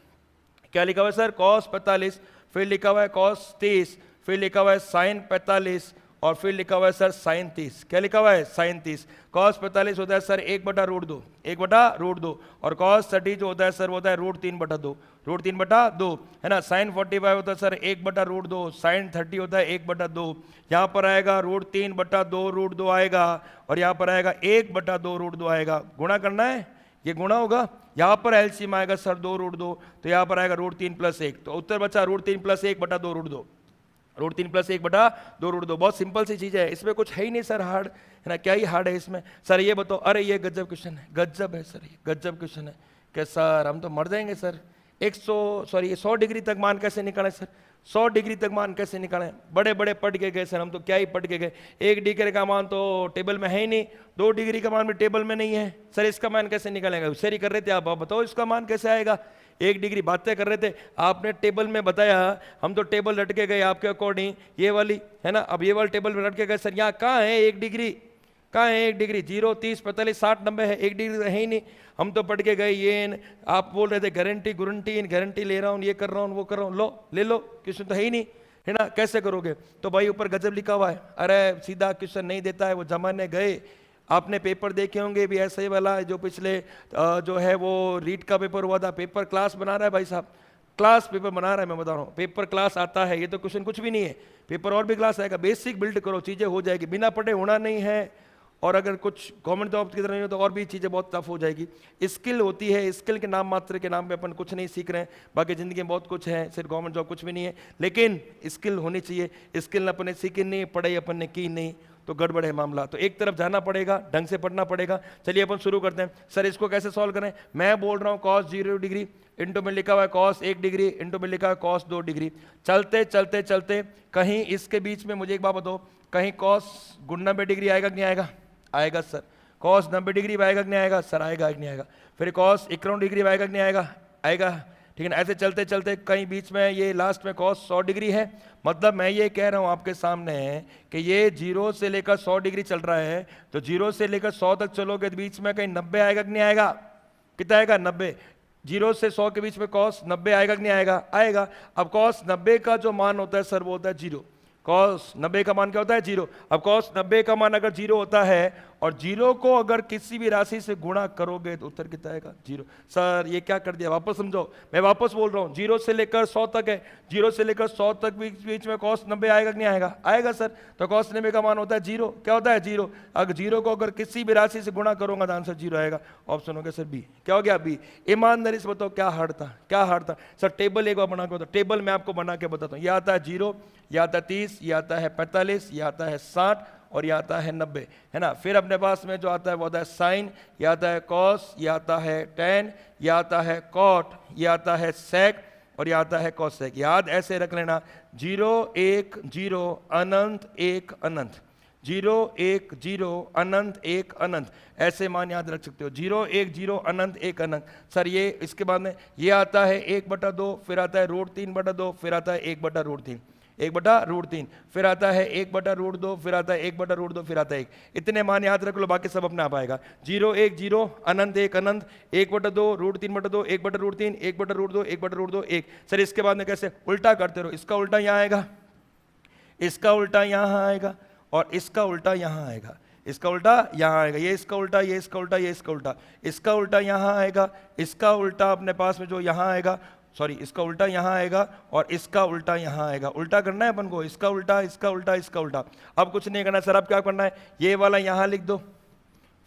क्या लिखा हुआ है सर? cos 45। फिर लिखा हुआ है cos 30, फिर लिखा हुआ है sin 45, और फिर लिखा हुआ है सर sin 30। क्या लिखा हुआ है? sin 30। cos 45 होता है सर 1/√2, 1/√2, और cos 30 जो होता है सर वो होता है √3/2, √3/2, है ना। sin 45 होता है सर 1/√2, sin 30 होता है 1/2। यहाँ पर आएगा √3/2 आएगा, और यहाँ पर आएगा 1/2 आएगा। गुणा करना है, ये गुणा होगा। यहाँ पर एलसीएम आएगा सर 2√2, तो यहाँ पर आएगा √3 + 1, तो उत्तर बचा √3 + 1/2, √3 + 1/2। बहुत सिंपल सी चीज है, इसमें कुछ है ही नहीं सर हार्ड, है ना। क्या ही हार्ड है इसमें? सर ये बताओ, अरे ये गजब क्वेश्चन है, गजब है सर, ये गजब क्वेश्चन है। क्या सर हम तो मर जाएंगे सर। 100 डिग्री तक मान कैसे निकालें सर? 100 डिग्री तक मान कैसे निकालें? बड़े बड़े पढ़ के गए सर, हम तो क्या ही पढ़ के गए। 1 डिग्री का मान तो टेबल में है ही नहीं, 2 डिग्री का मान भी टेबल में नहीं है सर, इसका मान कैसे निकालेंगे? उससे ही कर रहे थे आप बताओ इसका मान कैसे आएगा? 1 डिग्री बातें कर रहे थे, आपने टेबल में बताया, हम तो टेबल रट के गए आपके अकॉर्डिंग, ये वाली है ना। अब ये वाली टेबल में रट के गए सर, यहाँ कहाँ है 1 डिग्री? कहाँ है 1 डिग्री? 0 30 45 60 90 है, 1 डिग्री है ही नहीं। हम तो पढ़ के गए ये, आप बोल रहे थे गारंटी गारंटी ले रहा हूँ, ये कर रहा हूँ वो कर रहा हूँ, लो ले लो, क्वेश्चन तो है ही नहीं, है ना। कैसे करोगे? तो भाई ऊपर गजब लिखा हुआ है, अरे सीधा क्वेश्चन नहीं देता है, वो जमाने गए। आपने पेपर देखे होंगे भी ऐसे ही वाला, जो पिछले जो है वो रीट का पेपर हुआ था, पेपर क्लास बना रहा है भाई साहब, क्लास पेपर बना रहा है। मैं बता रहा हूँ पेपर क्लास आता है, ये तो क्वेश्चन कुछ भी नहीं है, पेपर और भी क्लास आएगा। बेसिक बिल्ड करो, चीज़ें हो जाएगी, बिना पढ़े होना नहीं है। और अगर कुछ गवर्नमेंट जॉब की तरह नहीं हो तो और भी चीज़ें बहुत टफ हो जाएगी। स्किल होती है, स्किल के नाम मात्र के नाम पे अपन कुछ नहीं सीख रहे हैं, बाकी ज़िंदगी में बहुत कुछ है, सिर्फ गवर्नमेंट जॉब कुछ भी नहीं है, लेकिन स्किल होनी चाहिए। स्किल अपन ने सीखी नहीं, पढ़ाई अपन ने की नहीं, तो गड़बड़ है मामला। तो एक तरफ जाना पड़ेगा, ढंग से पढ़ना पड़ेगा। चलिए अपन शुरू करते हैं। सर इसको कैसे सॉल्व करें? मैं बोल रहा हूँ cos 0 डिग्री इंटू में लिखा हुआ है cos 1 डिग्री इंटू में लिखा है cos 2 डिग्री। चलते चलते चलते कहीं इसके बीच में मुझे एक बात बताओ, कहीं cos 90 डिग्री आएगा कि नहीं आएगा? आएगा सर। cos 90 डिग्री आएगा कि नहीं आएगा? सर आएगा कि नहीं आएगा? फिर cos 91 डिग्री आएगा कि नहीं आएगा? आएगा, ठीक है ना। ऐसे चलते चलते कहीं बीच में ये लास्ट में cos 100 डिग्री है। मतलब मैं ये कह रहा हूँ आपके सामने कि ये 0 से लेकर 100 डिग्री चल रहा है, तो 0 से लेकर 100 तक चलोगे तो बीच में कहीं 90 आएगा कि नहीं आएगा? कितना आएगा? 90। 0 से 100 के बीच में cos 90 आएगा कि नहीं आएगा? आएगा। अब cos 90 का जो मान होता है सर वो होता है 0। cos 90 का मान क्या होता है? 0। अब cos 90 का मान अगर 0 होता है और 0 को अगर किसी भी राशि से गुणा करोगे तो उत्तर कितना आएगा? 0। सर ये क्या कर दिया? वापस समझो, मैं वापस बोल रहा हूँ, 0 से लेकर 100 तक है, 0 से लेकर 100 तक बीच में cos 90 आएगा कि नहीं आएगा? आएगा सर। तो cos 90 का मान होता है 0। क्या होता है? 0। अगर 0 को अगर किसी भी राशि से गुणा करूंगा तो आंसर 0 आएगा। ऑप्शन हो गया सर बी। क्या हो गया? बी। ईमानदारी से बताओ क्या हार्ड था? क्या हार्ड था? सर टेबल एक बार बना के बताओ, टेबल मैं आपको बना के बताता हूँ। यह आता है 0, यह आता है 30, यह आता है 45, यह आता है 60, और ये आता है 90, है ना। फिर अपने पास में जो आता है वो आता है साइन, ये आता है कॉस, ये आता है टेन, ये आता है कॉट, ये आता है सेक और ये आता है कॉसेक। याद ऐसे रख लेना, 0 1 0 अनंत 1 अनंत, 0 1 0 अनंत 1 अनंत, ऐसे मान याद रख सकते हो। 0 1 0 अनंत 1 अनंत। सर ये इसके बाद में ये आता है 1/2, फिर आता है √3/2, फिर आता है 1/√3, 1/√3, फिर आता है 1/√2, फिर आता है 1/√2, फिर आता है 1। इतने मान याद रख लो, बाकी सब अपने आप आएगा। 0 1 0 अनंत 1 अनंत, 1/2 √3/2, 1/√3, 1/√2, 1/√2, 1। सर इसके बाद में कैसे उल्टा करते रहो, इसका उल्टा यहाँ आएगा, इसका उल्टा यहाँ आएगा और इसका उल्टा यहाँ आएगा, इसका उल्टा यहाँ आएगा, ये इसका उल्टा, ये इसका उल्टा, ये इसका उल्टा, इसका उल्टा यहाँ आएगा, इसका उल्टा अपने पास में जो यहाँ आएगा, सॉरी इसका उल्टा यहाँ आएगा और इसका उल्टा यहाँ आएगा। उल्टा करना है अपन को, इसका उल्टा, इसका उल्टा, इसका उल्टा। अब कुछ नहीं करना सर, अब क्या करना है, ये वाला यहाँ लिख दो,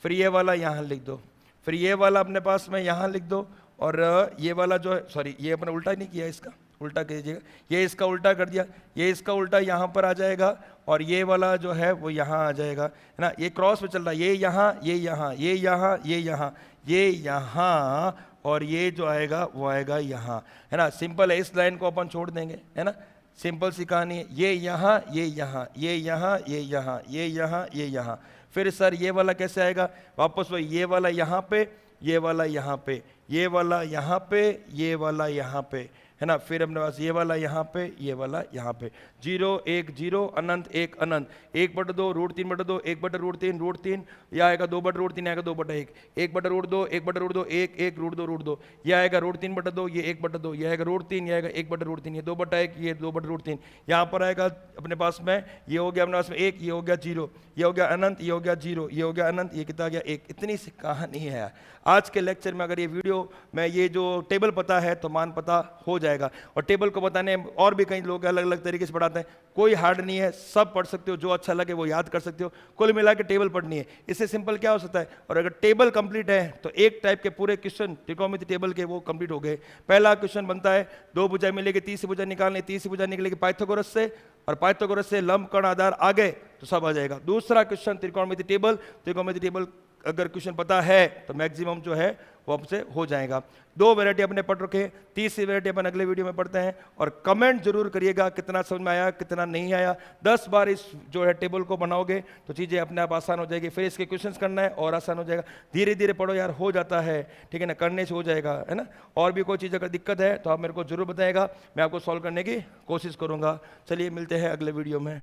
फिर ये वाला यहाँ लिख दो, फिर ये वाला अपने पास में यहाँ लिख दो और ये वाला जो है, सॉरी ये अपने उल्टा नहीं किया, इसका उल्टा कीजिएगा, ये इसका उल्टा कर दिया, ये इसका उल्टा यहाँ पर आ जाएगा और ये वाला जो है वो यहाँ आ जाएगा, है ना। ये क्रॉस में चल रहा है, ये यहाँ, ये यहाँ, ये यहाँ, ये यहाँ, ये यहाँ और ये जो आएगा वो आएगा यहाँ, है ना। सिंपल है, इस लाइन को अपन छोड़ देंगे, है ना। सिंपल सी कहानी है, ये यहाँ, ये यहाँ, ये यहाँ, ये यहाँ, ये यहाँ, ये यहाँ। फिर सर ये वाला कैसे आएगा, वापस वही, ये वाला यहाँ पे, ये वाला यहाँ पे, ये वाला यहाँ पे, ये वाला यहाँ पे, है ना। फिर अपने पास ये वाला यहाँ पे, ये वाला यहाँ पे। 0 1 0 अनंत 1 अनंत, 1/2 √3/2, 1/√3 √3, यह आएगा 2/√3 आएगा 2/1, 1/√2 1/√2 1 1 √2, यह आएगा √3/2, ये 1/2, यह आएगा √3, यह आएगा 1/√3, ये 2/1, ये 2/√3। यहाँ पर आएगा अपने पास में, ये हो गया अपने पास में 1, ये हो गया 0, ये हो गया अनंत, ये हो गया 0, ये हो गया अनंत, ये कितना गया 1। इतनी सी कहानी है। आज के लेक्चर में अगर ये वीडियो में ये जो टेबल पता है तो मान पता हो जाएगा। और टेबल को बताने और भी कई लोग अलग अलग तरीके से पढ़ाते हैं, कोई हार्ड नहीं है, सब पढ़ सकते हो, जो अच्छा लगे वो याद कर सकते हो। कुल मिला के टेबल पढ़नी है, इससे सिंपल क्या हो सकता है। और अगर टेबल कंप्लीट है तो एक टाइप के पूरे क्वेश्चन त्रिकोणमिति टेबल के वो कंप्लीट हो गए। पहला क्वेश्चन बनता है, 2 भुजाएं मिलेगी, तीसरी भुजा निकालनी, तीसरी भुजा निकलेगी पाइथागोरस से, और पाइथागोरस से लंब कर्ण आधार आ गए तो सब आ जाएगा। दूसरा क्वेश्चन त्रिकोणमिति टेबल, त्रिकोणमिति टेबल अगर क्वेश्चन पता है तो मैक्सिमम जो है वो आपसे हो जाएगा। 2 वैरायटी अपने पढ़ रखे हैं, तीसरी वैरायटी अपन अगले वीडियो में पढ़ते हैं। और कमेंट जरूर करिएगा कितना समझ में आया, कितना नहीं आया। 10 बार इस जो है टेबल को बनाओगे तो चीज़ें अपने आप आसान हो जाएगी। फिर इसके क्वेश्चंस करना है और आसान हो जाएगा। धीरे धीरे पढ़ो यार, हो जाता है, ठीक है ना, करने से हो जाएगा, है ना। और भी कोई चीज़ अगर दिक्कत है तो आप मेरे को जरूर बताएगा, मैं आपको सॉल्व करने की कोशिश करूँगा। चलिए मिलते हैं अगले वीडियो में।